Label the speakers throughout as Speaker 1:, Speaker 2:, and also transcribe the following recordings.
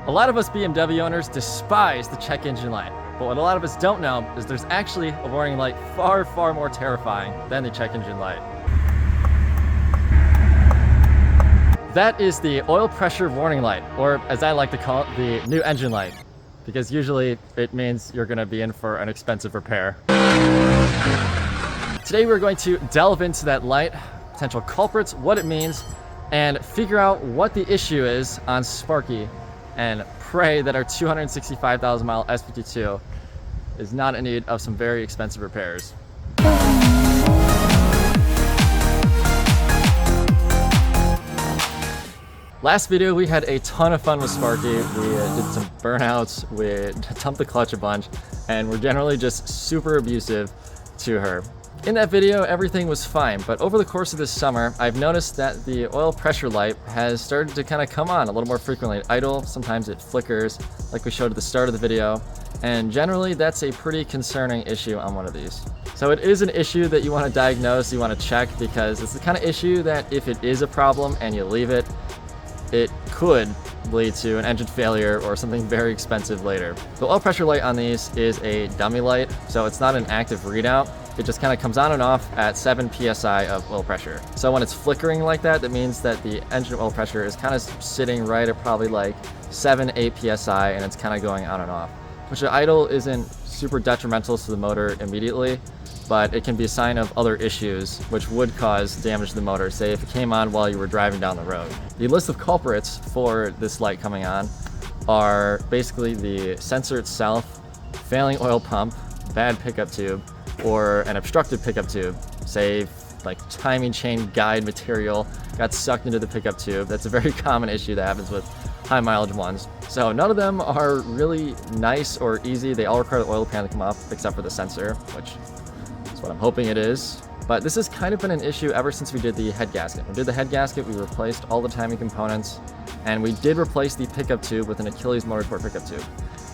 Speaker 1: A lot of us BMW owners despise the check engine light, but what a lot of us don't know is there's actually a warning light far, far more terrifying than the check engine light. That is the oil pressure warning light, or as I like to call it, the new engine light, because usually it means you're going to be in for an expensive repair. Today we're going to delve into that light, potential culprits, what it means, and figure out what the issue is on Sparky, and pray that our 265,000 mile S52 is not in need of some very expensive repairs. Last video we had a ton of fun with Sparky. We did some burnouts, we dumped the clutch a bunch, and we're generally just super abusive to her. In that video, everything was fine, but over the course of this summer, I've noticed that the oil pressure light has started to kind of come on a little more frequently. Idle, sometimes it flickers, like we showed at the start of the video, and generally that's a pretty concerning issue on one of these. So it is an issue that you want to diagnose, you want to check, because it's the kind of issue that if it is a problem and you leave it, it could lead to an engine failure or something very expensive later. The oil pressure light on these is a dummy light, so it's not an active readout. It just kind of comes on and off at 7 psi of oil pressure. So when it's flickering like that, that means that the engine oil pressure is kind of sitting right at probably like 7, 8 psi, and it's kind of going on and off. Which at idle isn't super detrimental to the motor immediately, but it can be a sign of other issues which would cause damage to the motor, say if it came on while you were driving down the road. The list of culprits for this light coming on are basically the sensor itself, failing oil pump, bad pickup tube, or an obstructed pickup tube. Say like timing chain guide material got sucked into the pickup tube. That's a very common issue that happens with high mileage ones. So none of them are really nice or easy. They all require the oil pan to come off except for the sensor, which is what I'm hoping it is. But this has kind of been an issue ever since we did the head gasket. When we did the head gasket, we replaced all the timing components, and we did replace the pickup tube with an Achilles Motorsport pickup tube.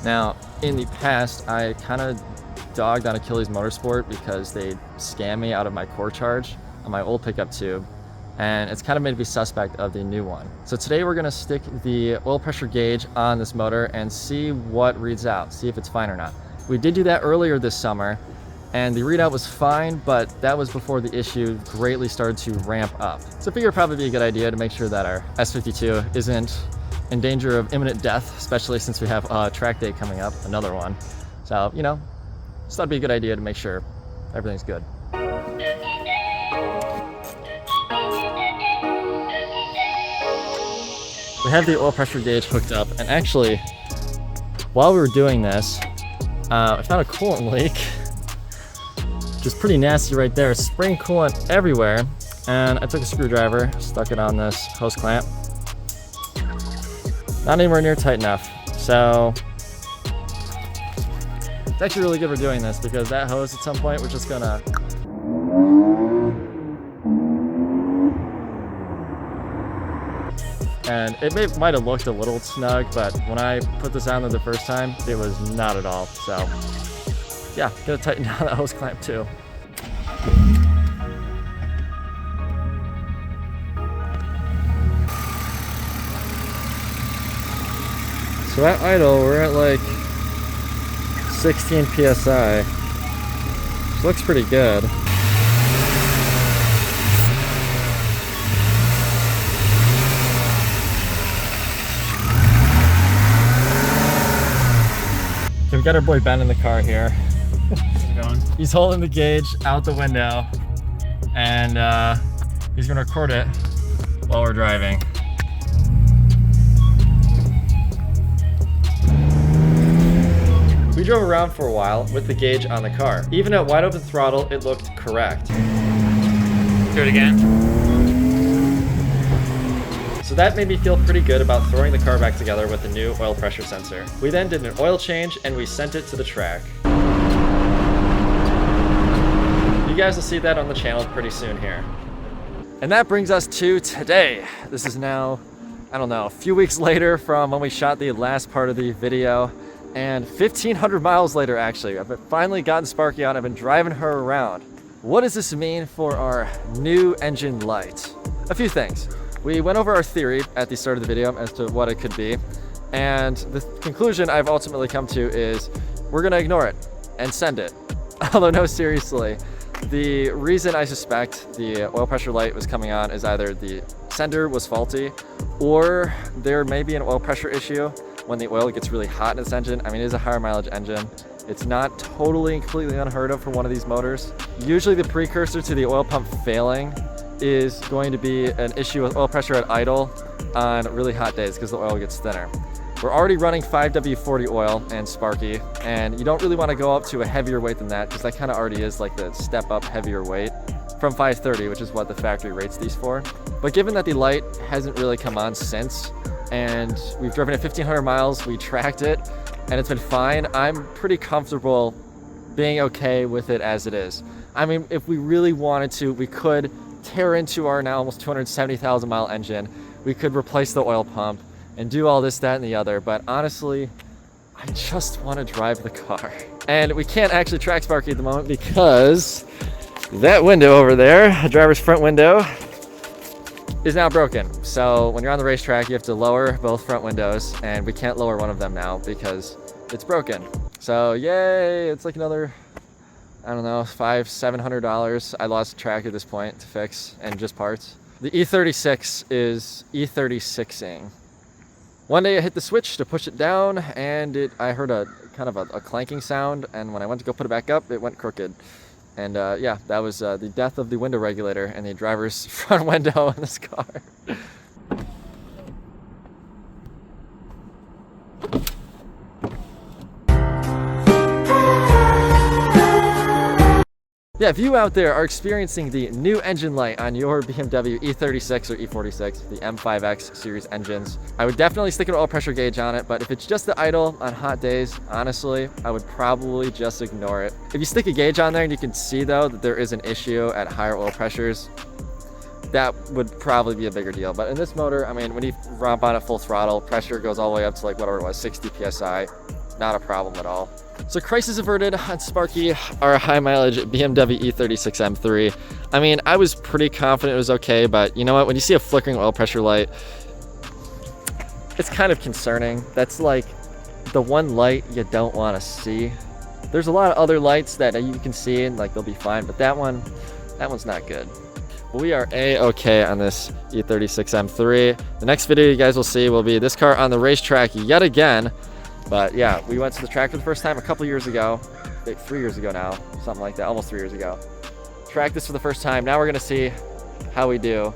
Speaker 1: Now, in the past, I kind of dogged on Achilles Motorsport because they scammed me out of my core charge on my old pickup tube, and it's kind of made me suspect of the new one. So today we're going to stick the oil pressure gauge on this motor and see what reads out, see if it's fine or not. We did do that earlier this summer, and the readout was fine, but that was before the issue greatly started to ramp up. So I figure it'd probably be a good idea to make sure that our S52 isn't in danger of imminent death, especially since we have a track day coming up, another one. So, you know, just thought it'd be a good idea to make sure everything's good. We have the oil pressure gauge hooked up, and actually, while we were doing this, I found a coolant leak, which is pretty nasty right there. It's spraying coolant everywhere, and I took a screwdriver, stuck it on this hose clamp. Not anywhere near tight enough, so it's actually really good for doing this because that hose at some point we're just gonna and it might have looked a little snug, but when I put this on there the first time, it was not at all. So yeah, gotta tighten down that hose clamp too. So at idle, we're at like 16 psi, which looks pretty good. Okay, we got our boy Ben in the car here.
Speaker 2: How's it going?
Speaker 1: He's holding the gauge out the window, and he's gonna record it while we're driving. We drove around for a while with the gauge on the car. Even at wide open throttle, it looked correct.
Speaker 2: Do it again.
Speaker 1: So that made me feel pretty good about throwing the car back together with the new oil pressure sensor. We then did an oil change and we sent it to the track. You guys will see that on the channel pretty soon here. And that brings us to today. This is now, I don't know, a few weeks later from when we shot the last part of the video. And 1,500 miles later, actually, I've finally gotten Sparky on. I've been driving her around. What does this mean for our new engine light? A few things. We went over our theory at the start of the video as to what it could be. And the conclusion I've ultimately come to is we're gonna ignore it and send it. Although no, seriously, the reason I suspect the oil pressure light was coming on is either the sender was faulty or there may be an oil pressure issue when the oil gets really hot in this engine. I mean, it is a higher mileage engine. It's not totally and completely unheard of for one of these motors. Usually the precursor to the oil pump failing is going to be an issue with oil pressure at idle on really hot days because the oil gets thinner. We're already running 5W40 oil and Sparky, and you don't really want to go up to a heavier weight than that because that kind of already is like the step up heavier weight from 530, which is what the factory rates these for. But given that the light hasn't really come on since, and we've driven it 1,500 miles, we tracked it, and it's been fine, I'm pretty comfortable being okay with it as it is. I mean, if we really wanted to, we could tear into our now almost 270,000 mile engine. We could replace the oil pump and do all this, that, and the other, but honestly, I just want to drive the car. And we can't actually track Sparky at the moment because that window over there, the driver's front window, is now broken. So when you're on the racetrack, you have to lower both front windows, and we can't lower one of them now because it's broken. So yay, it's like another, I don't know, $500–700 I lost track at this point to fix, and just parts. The E36 is E36ing. One day I hit the switch to push it down, and I heard a kind of a clanking sound, and when I went to go put it back up, it went crooked. And yeah, that was the death of the window regulator and the driver's front window in this car. Yeah, if you out there are experiencing the new engine light on your BMW E36 or E46, the M5X series engines, I would definitely stick an oil pressure gauge on it, but if it's just the idle on hot days, honestly, I would probably just ignore it. If you stick a gauge on there and you can see though that there is an issue at higher oil pressures, that would probably be a bigger deal. But in this motor, I mean, when you romp on at full throttle, pressure goes all the way up to like whatever it was, 60 PSI. Not a problem at all. So crisis averted on Sparky, our high mileage BMW E36 M3. I mean, I was pretty confident it was okay, but you know what? When you see a flickering oil pressure light, it's kind of concerning. That's like the one light you don't want to see. There's a lot of other lights that you can see and like they'll be fine, but that one's not good. But we are a-okay on this E36 M3. The next video you guys will see will be this car on the racetrack yet again. But yeah, we went to the track for the first time a couple years ago, 3 years ago now, something like that, almost 3 years ago. Tracked this for the first time. Now we're gonna see how we do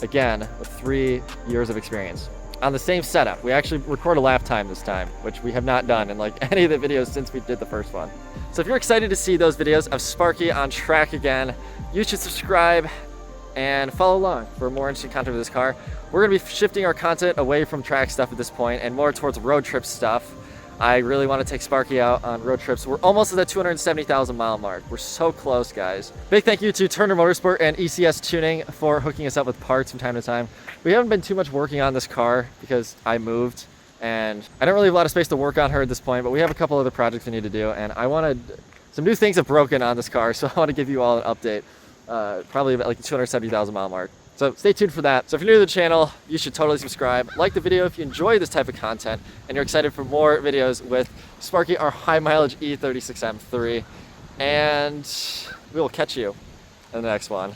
Speaker 1: again with 3 years of experience on the same setup. We actually record a lap time this time, which we have not done in like any of the videos since we did the first one. So if you're excited to see those videos of Sparky on track again, you should subscribe and follow along for more interesting content with this car. We're gonna be shifting our content away from track stuff at this point and more towards road trip stuff. I really want to take Sparky out on road trips. We're almost at that 270,000 mile mark. We're so close, guys. Big thank you to Turner Motorsport and ECS Tuning for hooking us up with parts from time to time. We haven't been too much working on this car because I moved and I don't really have a lot of space to work on her at this point, but we have a couple other projects we need to do, and I wanted some new things have broken on this car, so I want to give you all an update, probably about like the 270,000 mile mark. So stay tuned for that. So if you're new to the channel, you should totally subscribe. Like the video if you enjoy this type of content and you're excited for more videos with Sparky, our high mileage E36 M3. And we will catch you in the next one.